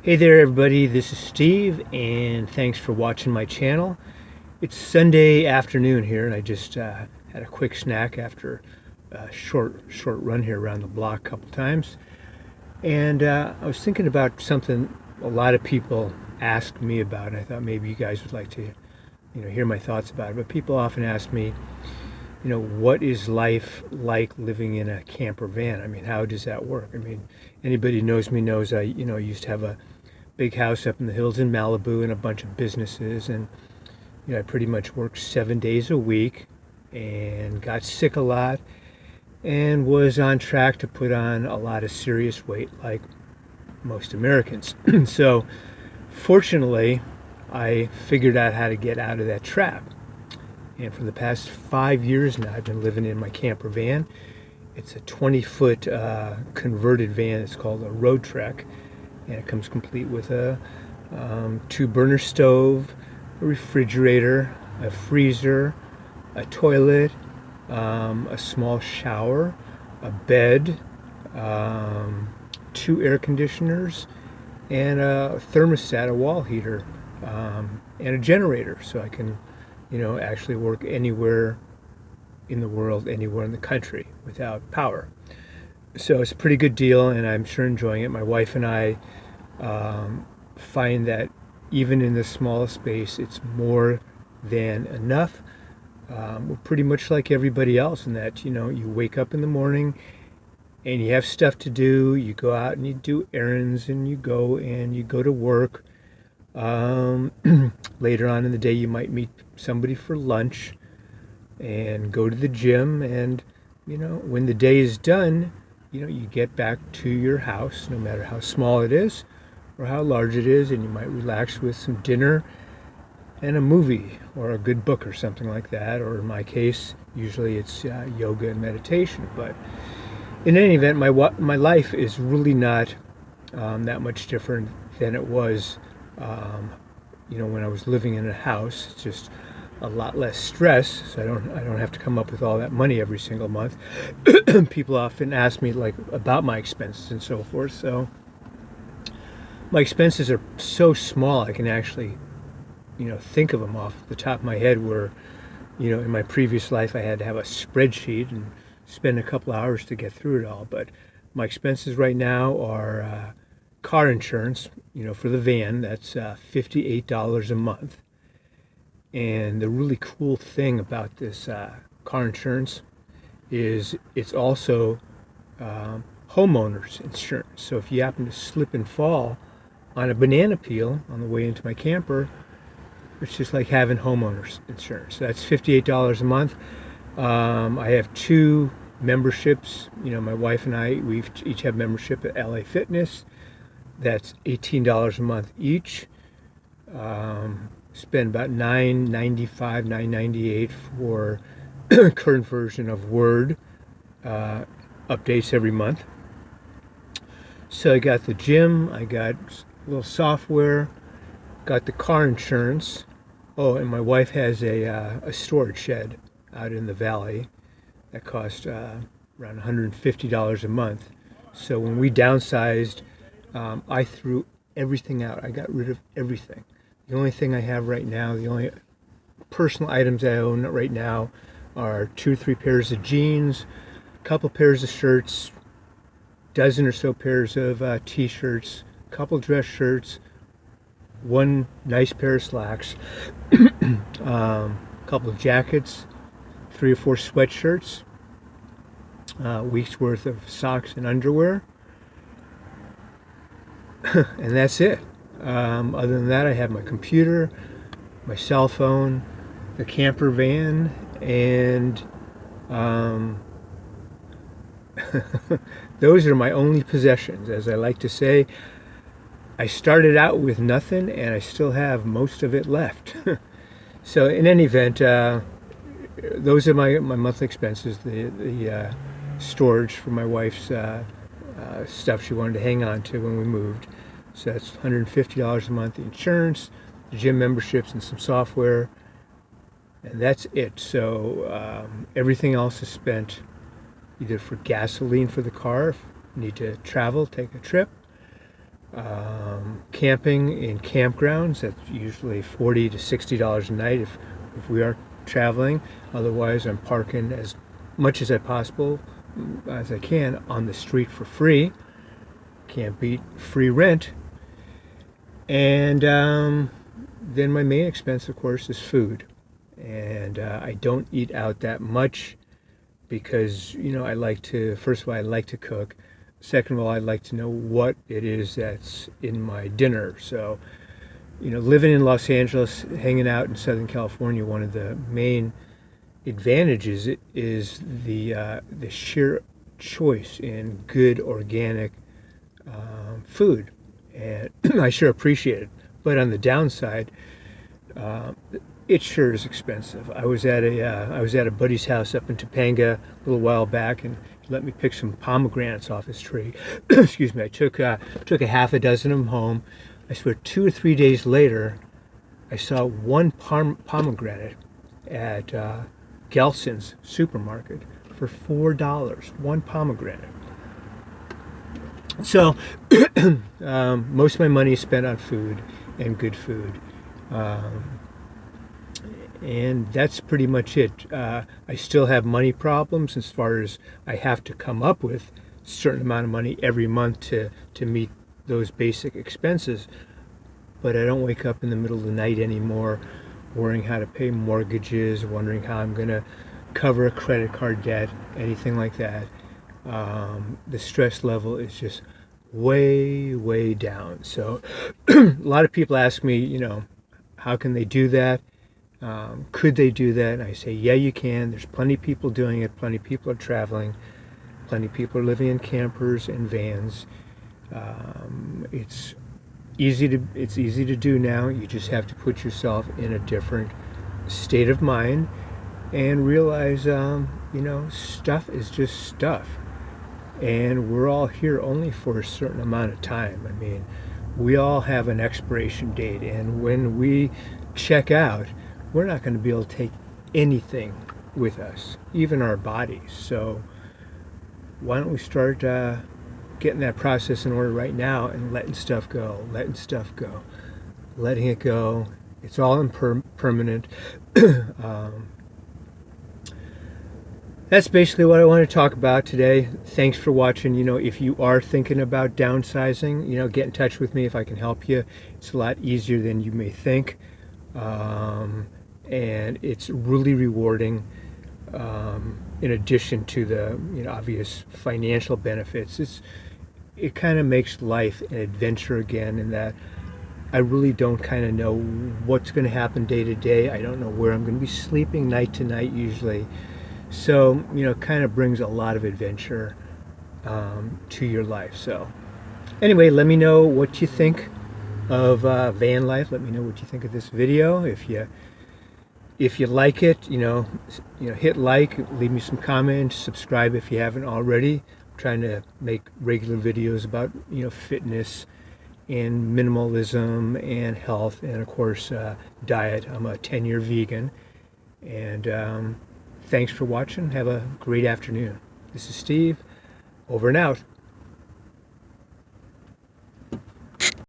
Hey there everybody, this is Steve and thanks for watching my channel. It's Sunday afternoon here and I just had a quick snack after a short run here around the block a couple times. And I was thinking about something a lot of people ask me about, and I thought maybe you guys would like to hear my thoughts about it. But people often ask me, what is life like living in a camper van? I mean, how does that work? I mean, anybody who knows me knows I used to have a big house up in the hills in Malibu and a bunch of businesses, and I pretty much worked 7 days a week and got sick a lot and was on track to put on a lot of serious weight like most Americans. So fortunately, I figured out how to get out of that trap. And for the past 5 years now, I've been living in my camper van. It's a 20-foot converted van. It's called a Road Trek, and it comes complete with a 2-burner stove, a refrigerator, a freezer, a toilet, a small shower, a bed, 2 air conditioners, and a thermostat, a wall heater, and a generator, so I can actually work anywhere in the world, anywhere in the country without power. So it's a pretty good deal, and I'm sure enjoying it. My wife and I find that even in the smallest space, it's more than enough. We're pretty much like everybody else in that, you wake up in the morning and you have stuff to do. You go out and you do errands, and you go to work. Later on in the day, you might meet somebody for lunch and go to the gym, and when the day is done, you get back to your house, no matter how small it is or how large it is, and you might relax with some dinner and a movie or a good book or something like that, or in my case, usually it's yoga and meditation. But in any event, my life is really not that much different than it was when I was living in a house. It's just a lot less stress, so I don't have to come up with all that money every single month. People often ask me about my expenses and so forth. So my expenses are so small I can actually think of them off the top of my head, where in my previous life I had to have a spreadsheet and spend a couple hours to get through it all. But my expenses right now are car insurance, for the van. That's $58 a month. And the really cool thing about this car insurance is it's also homeowners insurance. So if you happen to slip and fall on a banana peel on the way into my camper, it's just like having homeowners insurance. So that's $58 a month. I have 2 memberships. My wife and I, we each have membership at LA Fitness. That's $18 a month each. Spend about $9.95, $9.98 for current version of Word updates every month. So I got the gym, I got a little software, got the car insurance. Oh, and my wife has a storage shed out in the valley that cost around $150 a month. So when we downsized, I threw everything out. I got rid of everything. The only thing I have right now, the only personal items I own right now are 2 or 3 pairs of jeans, a couple pairs of shirts, dozen or so pairs of t-shirts, a couple dress shirts, 1 nice pair of slacks, a couple of jackets, 3 or 4 sweatshirts, a week's worth of socks and underwear, and that's it. Other than that, I have my computer, my cell phone, the camper van, and those are my only possessions. As I like to say, I started out with nothing and I still have most of it left. So in any event, those are my monthly expenses. The storage for my wife's stuff she wanted to hang on to when we moved. So that's $150 a month. The insurance, the gym memberships, and some software, and that's it. So everything else is spent either for gasoline for the car, if you need to travel, take a trip, Camping in campgrounds, that's usually $40 to $60 a night if we are traveling. Otherwise, I'm parking as much as I can on the street for free. Can't beat free rent. And then my main expense, of course, is food. And I don't eat out that much because, first of all, I like to cook. Second of all, I like to know what it is that's in my dinner. So, living in Los Angeles, hanging out in Southern California, one of the main advantages is the sheer choice in good organic food, and I sure appreciate it. But on the downside, it sure is expensive. I was at a buddy's house up in Topanga a little while back, and he let me pick some pomegranates off his tree. Excuse me. I took a half a dozen of them home. I swear, 2 or 3 days later, I saw one pomegranate at Gelson's supermarket for $4. One pomegranate. So most of my money is spent on food and good food. And that's pretty much it. I still have money problems as far as I have to come up with a certain amount of money every month to meet those basic expenses. But I don't wake up in the middle of the night anymore worrying how to pay mortgages, wondering how I'm going to cover a credit card debt, anything like that. The stress level is just way, way down. So a lot of people ask me, how can they do that? Could they do that? And I say, yeah, you can. There's plenty of people doing it. Plenty of people are traveling. Plenty of people are living in campers and vans. It's easy to do now. You just have to put yourself in a different state of mind and realize, stuff is just stuff. And we're all here only for a certain amount of time. I mean, we all have an expiration date, and when we check out, we're not going to be able to take anything with us, even our bodies. So why don't we start getting that process in order right now and letting stuff go. Letting it go. It's all impermanent. That's basically what I want to talk about today. Thanks for watching. If you are thinking about downsizing, get in touch with me if I can help you. It's a lot easier than you may think. And it's really rewarding, in addition to the obvious financial benefits. It kind of makes life an adventure again, in that I really don't kind of know what's going to happen day to day. I don't know where I'm going to be sleeping night to night usually. So, it kind of brings a lot of adventure to your life. So anyway, let me know what you think of van life. Let me know what you think of this video. If you like it, hit like, leave me some comments, subscribe if you haven't already. I'm trying to make regular videos about fitness and minimalism and health, and of course diet. I'm a 10-year vegan. And thanks for watching. Have a great afternoon. This is Steve, over and out.